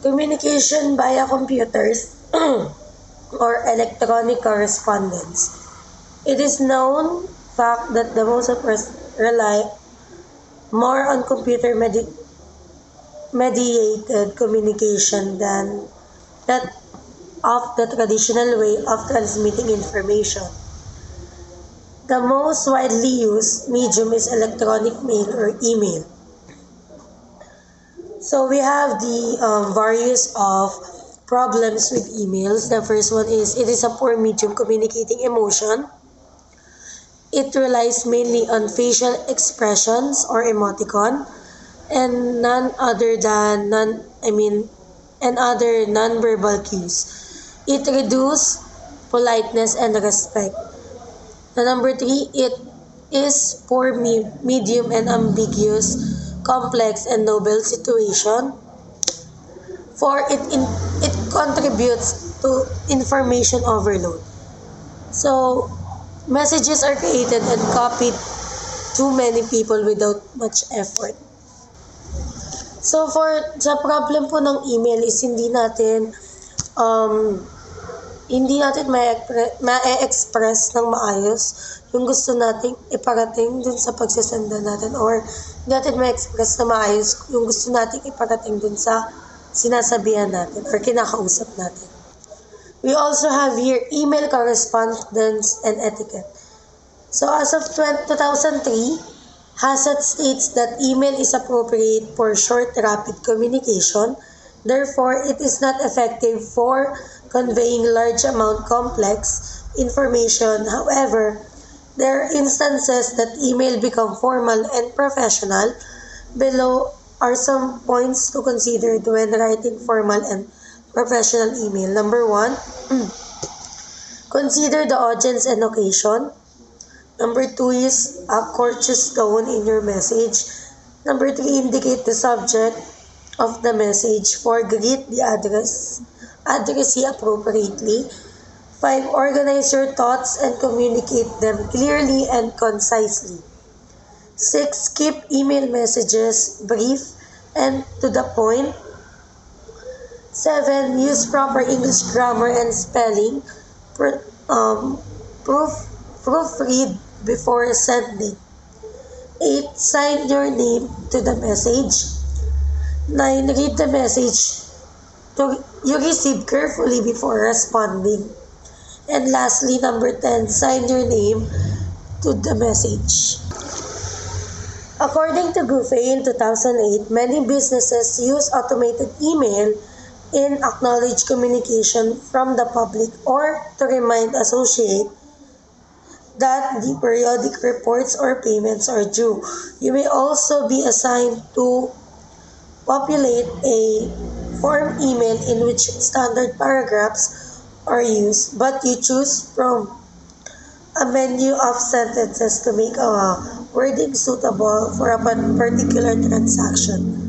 Communication via computers or electronic correspondence. It is known fact that the most of us rely more on computer mediated communication than that of the traditional way of transmitting information. The most widely used medium is electronic mail or email. So we have the various of problems with emails. The first one is it is a poor medium communicating emotion. It relies mainly on facial expressions or emoticon and none other than and other non-verbal cues. It reduces politeness and respect. The number three, it is poor medium and ambiguous, complex and novel situation. For it contributes to information overload. So messages are created and copied to many people without much effort. So sa problem po ng email is um, hindi natin ma-express ng maayos yung gusto nating iparating dun sa pagsasenda natin or hindi natin ma-express na maayos yung gusto nating iparating dun sa sinasabihan natin or kinakausap natin. We also have here email correspondence and etiquette. So as of 2003, Hassett states that email is appropriate for short, rapid communication. Therefore, it is not effective for conveying large amount complex information. However, there are instances that email become formal and professional. Below are some points to consider when writing formal and professional email. Number one, consider the audience and occasion. Number two is a courteous tone in your message. Number three, indicate the subject of the message. 4, greet the addressee appropriately. 5, organize your thoughts and communicate them clearly and concisely. 6, keep email messages brief and to the point. 7, use proper English grammar and spelling. Proofread before sending. 8, sign your name to the message. 9, read the message you receive carefully before responding. And lastly, number 10, sign your name to the message. According to Guffey in 2008, many businesses use automated email in acknowledge communication from the public or to remind associates that the periodic reports or payments are due. You may also be assigned to populate a form email in which standard paragraphs are used, but you choose from a menu of sentences to make a wording suitable for a particular transaction.